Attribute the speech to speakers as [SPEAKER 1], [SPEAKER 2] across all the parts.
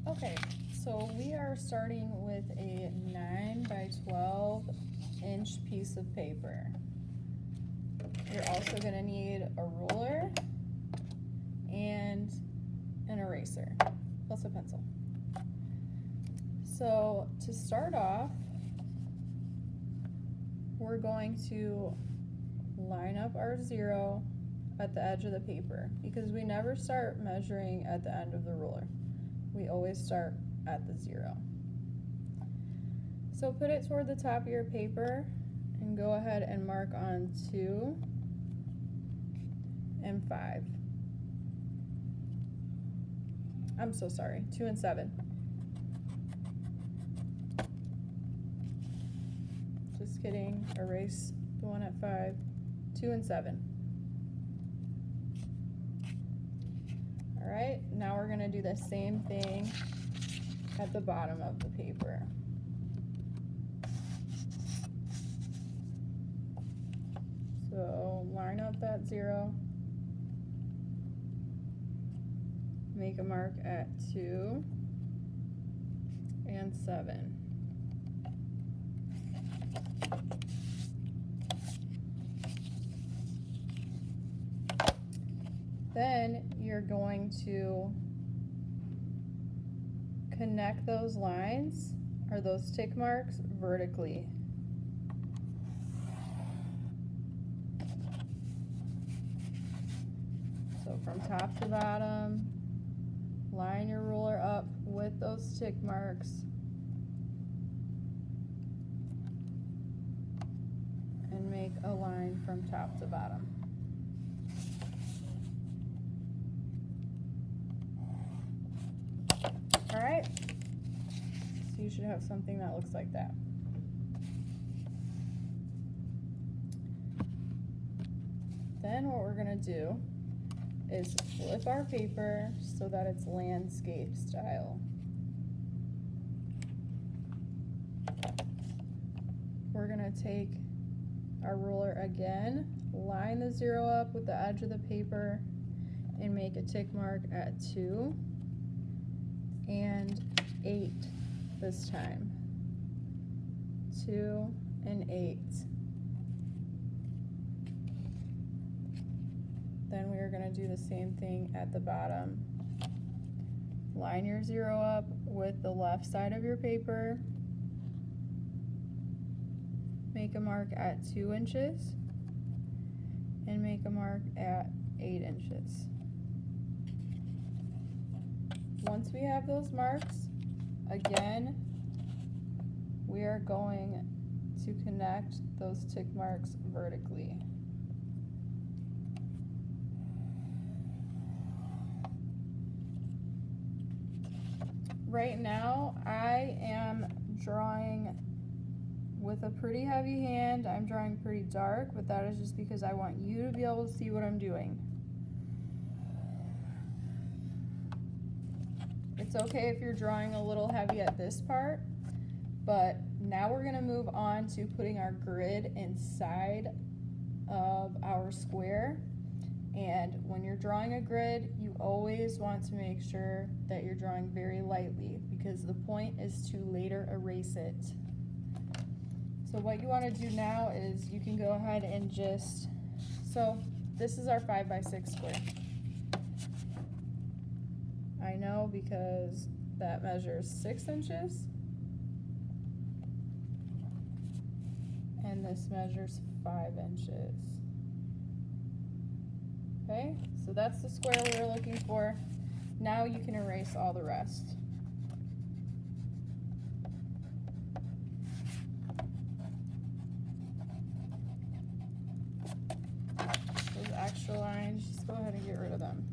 [SPEAKER 1] Okay, so we are starting with a 9 by 12 inch piece of paper. You're also going to need a ruler and an eraser, plus a pencil. So to start off, we're going to line up our 0 at the edge of the paper because we never start measuring at the end of the ruler. We always start at the 0. So put it toward the top of your paper and go ahead and mark on 2 and 5. I'm so sorry, 2 and 7. Just kidding, erase the one at 5, 2 and 7. All right, now we're gonna do the same thing at the bottom of the paper. So line up that 0, make a mark at 2 and 7. Then you're going to connect those lines or those tick marks vertically. So from top to bottom, line your ruler up with those tick marks. And make a line from top to bottom. All right, so you should have something that looks like that. Then what we're gonna do is flip our paper so that it's landscape style. We're gonna take our ruler again, line the 0 up with the edge of the paper, and make a tick mark at 2 and 8 this time. 2 and 8. Then we are going to do the same thing at the bottom. Line your 0 up with the left side of your paper. Make a mark at 2 inches and make a mark at 8 inches. Once we have those marks, again, we are going to connect those tick marks vertically. Right now, I am drawing with a pretty heavy hand. I'm drawing pretty dark, but that is just because I want you to be able to see what I'm doing. It's okay if you're drawing a little heavy at this part, but now we're gonna move on to putting our grid inside of our square. And when you're drawing a grid, you always want to make sure that you're drawing very lightly because the point is to later erase it. So what you want to do now is you can go ahead and just, so this is our 5 by 6 square. I know because that measures 6 inches and this measures 5 inches. Okay, so that's the square we were looking for. Now you can erase all the rest. Those extra lines, just go ahead and get rid of them.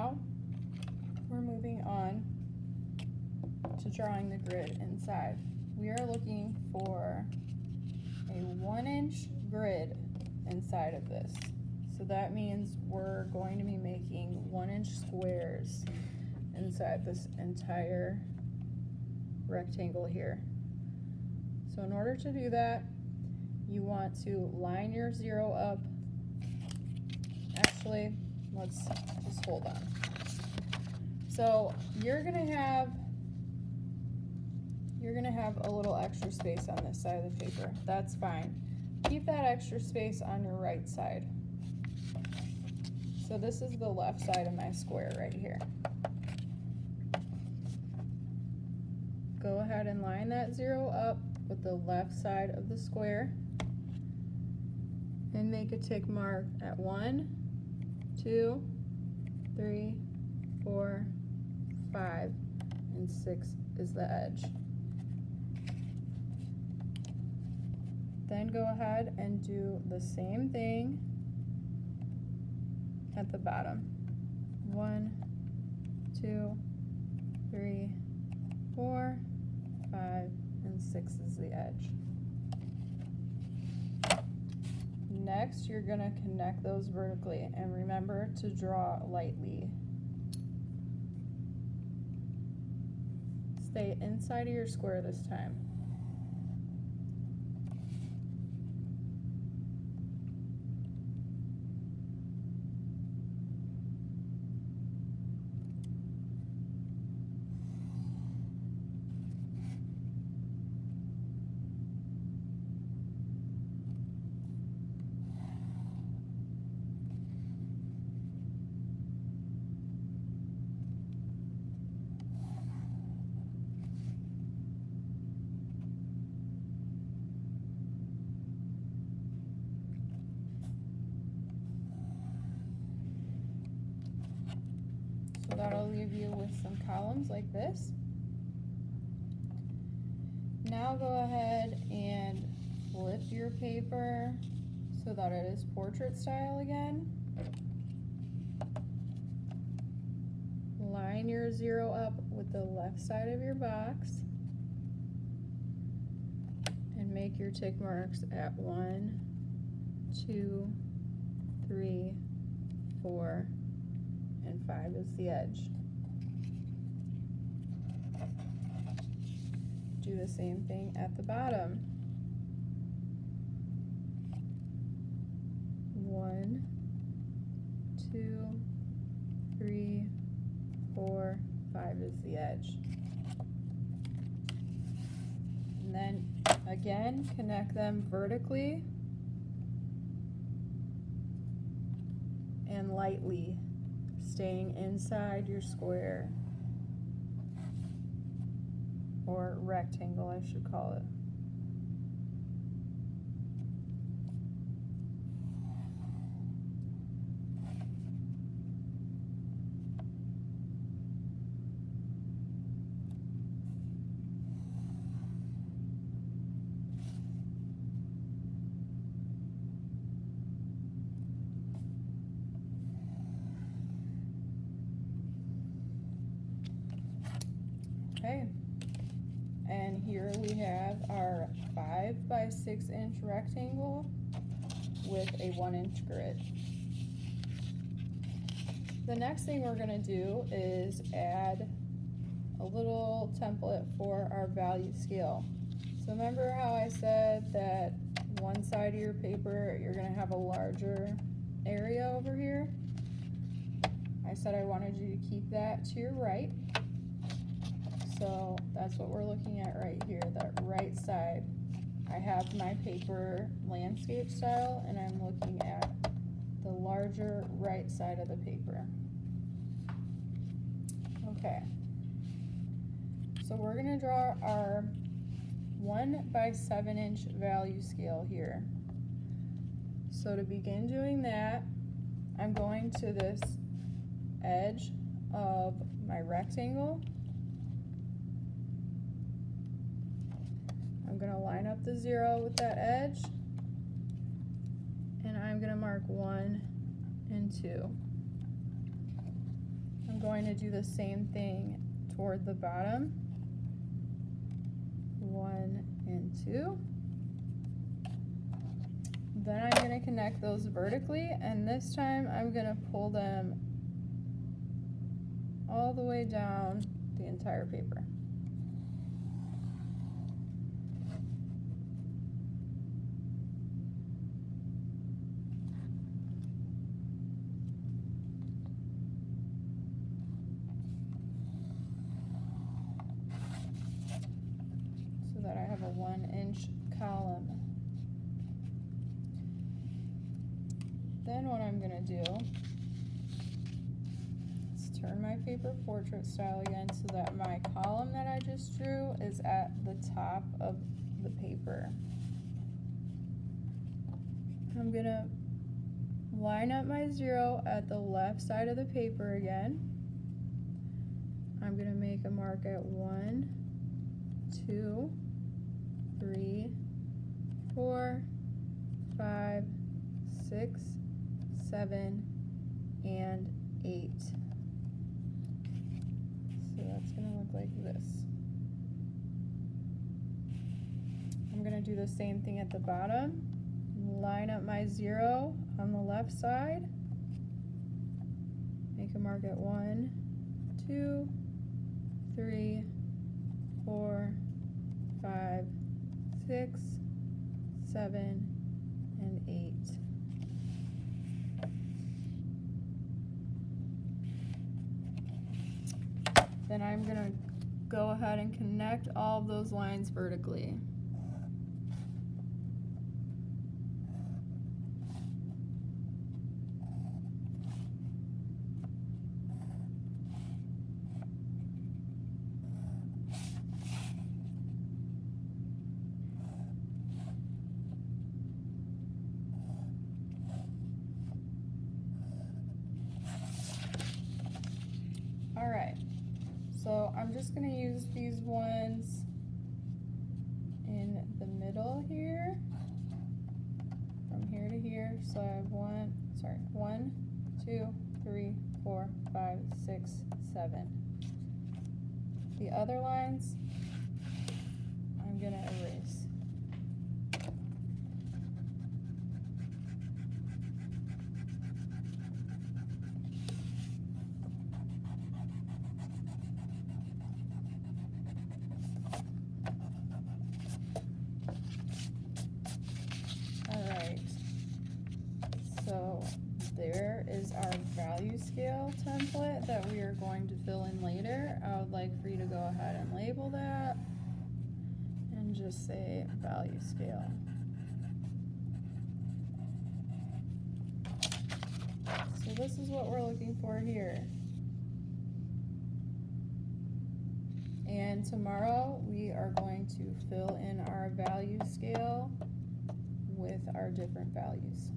[SPEAKER 1] now we're moving on to drawing the grid inside. We are looking for a 1-inch grid inside of this. So that means we're going to be making 1-inch squares inside this entire rectangle here. So in order to do that, you want to line your 0 up. Actually, let's just hold on. So you're gonna have a little extra space on this side of the paper. That's fine. Keep that extra space on your right side. So this is the left side of my square right here. Go ahead and line that 0 up with the left side of the square and make a tick mark at 1, 2, 3, 4, 5, and 6 is the edge. Then go ahead and do the same thing at the bottom. 1, 2, 3, 4, 5, and 6 is the edge. Next, you're going to connect those vertically, and remember to draw lightly. Stay inside of your square this time. So that'll leave you with some columns like this. Now go ahead and flip your paper so that it is portrait style again. Line your 0 up with the left side of your box and make your tick marks at 1, 2, 3, 4, and 5 is the edge. Do the same thing at the bottom. 1, 2, 3, 4, 5 is the edge. And then again, connect them vertically and lightly, staying inside your square, or rectangle I should call it. Okay, and here we have our 5 by 6 inch rectangle with a 1-inch grid. The next thing we're going to do is add a little template for our value scale. So remember how I said that one side of your paper you're going to have a larger area over here? I said I wanted you to keep that to your right. So that's what we're looking at right here, that right side. I have my paper landscape style and I'm looking at the larger right side of the paper. Okay, so we're going to draw our 1 by 7 inch value scale here. So to begin doing that, I'm going to this edge of my rectangle. I'm going to line up the 0 with that edge, and I'm going to mark 1 and 2. going to do the same thing toward the bottom. 1 and 2. Then I'm going to connect those vertically, and this time I'm going to pull them all the way down the entire paper. So that I have a 1-inch column. Then what I'm going to do is turn my paper portrait style again so that my column that I just drew is at the top of the paper. I'm going to line up my 0 at the left side of the paper again. I'm going to make a mark at 1, 2, 3, 4, 5, 6, 7, and 8. So that's going to look like this. I'm going to do the same thing at the bottom. Line up my 0 on the left side. Make a mark at 1, 2, 3, 4, 5, 6, 7, and 8. Then I'm going to go ahead and connect all of those lines vertically. All right. So I'm just going to use these ones in the middle here, from here to here. So I have 1, 2, 3, 4, 5, 6, 7. The other lines, I'm going to erase. So there is our value scale template that we are going to fill in later. I would like for you to go ahead and label that and just say value scale. So this is what we're looking for here. And tomorrow we are going to fill in our value scale with our different values.